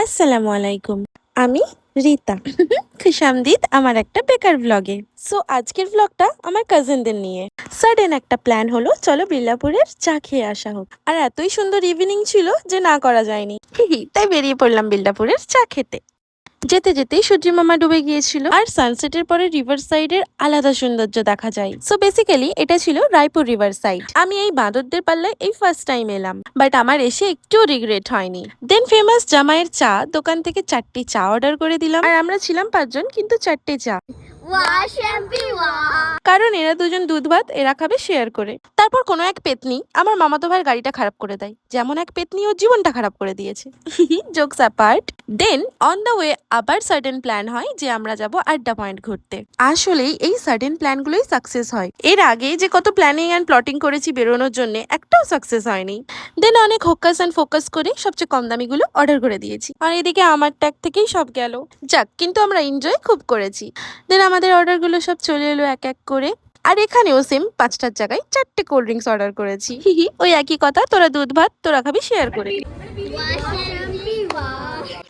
আসসালামু আলাইকুম। আমি রিতা। খুশামদিদ আমার একটা বেকার ভ্লগে। সো আজকের ভ্লগটা আমার কাজিনদের নিয়ে। সাডেন একটা প্ল্যান হলো, চলো বিল্লাপুরের চা খেয়ে আসা হোক। আর এতই সুন্দর ইভিনিং ছিল যে না করা যায়নি। তাই বেরিয়ে পড়লাম বিল্লাপুরের চা খেতে। যেতে যেতেই সূর্য মামা ডুবে গিয়েছিল, আর সানসেটের পরে রিভার সাইডের আলাদা সৌন্দর্য দেখা যায়। সো বেসিক্যালি এটা ছিল রায়পুর রিভার সাইড। আমি এই বাঁদরদের পাল্লায় এই ফার্স্ট টাইম এলাম, বাট আমার এসে একটু রিগ্রেট হয়নি। দেন ফেমাস জামাইয়ের চা দোকান থেকে 4টি চা অর্ডার করে দিলাম, আর আমরা ছিলাম 5 জন, কিন্তু 4টে চা। কারণ এরা দুজন দুধ ভাত, এরা খাবে শেয়ার করে। তারপর কোনো এক পেতনি আমার মামাতো ভাইয়ের গাড়িটা খারাপ করে দেয়। যেমন এক পেতনি ওর জীবনটা খারাপ করে দিয়েছে। Jokes apart. Then on the way আবার সার্টেন প্ল্যান হয় যে আমরা যাব আড্ডা পয়েন্ট ঘুরতে। আসলেই এই সার্টেন প্ল্যানগুলোই সাকসেস হয়। এর আগে যে কত প্ল্যানিং অ্যান্ড প্লটিং করেছি বেরোনোর জন্য, একটাও সাকসেস হয়নি। দেন অনেক হোকাস অ্যান্ড ফোকাস করে সবচেয়ে কম দামিগুলো অর্ডার করে দিয়েছি, আর এদিকে আমার ট্যাগ থেকেই সব গেল। যাক, কিন্তু আমরা এনজয় খুব করেছি। দেন আমাদের অর্ডারগুলো সব চলে এলো এক এক করে। আর এখানেও সেম 5টার জায়গায় 4টে কোল্ড ড্রিঙ্কস অর্ডার করেছি। ওই একই কথা, তোরা দুধ ভাত তোরা খাবি শেয়ার করে।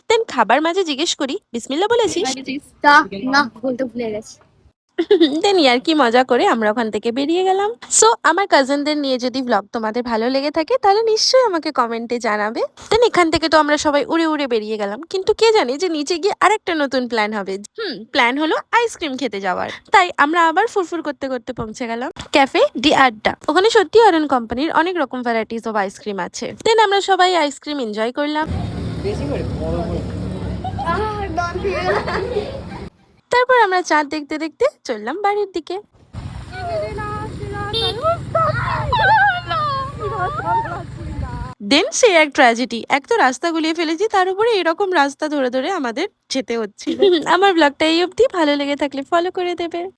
দেন খাবার মাঝে জিজ্ঞেস করি, বিসমিল্লাহ বলেছিস? না, বলতে ভুলে গেছি। দেন আর কি মজা করে আমরা ওখান থেকে বেরিয়ে গেলাম। সো আমার কাজিনদের নিয়ে যদি ব্লগ তোমাদের ভালো লেগে থাকে তাহলে নিশ্চয়ই আমাকে কমেন্টে জানাবে। দেন এখান থেকে তো আমরা সবাই উড়ে উড়ে বেরিয়ে গেলাম, কিন্তু কে জানে যে নিচে গিয়ে আরেকটা নতুন প্ল্যান হবে। প্ল্যান হলো আইসক্রিম খেতে যাওয়ার। তাই আমরা আবার ফুরফুর করতে করতে পৌঁছে গেলাম ক্যাফে ডি আড্ডা। ওখানে সত্যি অরুণ কোম্পানির অনেক রকম ভ্যারাইটিস অফ আইসক্রিম আছে। দেন আমরা সবাই আইসক্রিম এনজয় করলাম। তারপর আমরা চাঁদ দেখতে দেখতে চললাম বাড়ির দিকে। দেন সে এক ট্র্যাজেডি, এক তো রাস্তা গুলিয়ে ফেলেছি, তার উপরে এরকম রাস্তা ধরে ধরে আমাদের যেতে হচ্ছিল। আমার ব্লগটা এই অবধি, ভালো লেগে থাকলে ফলো করে দেবে।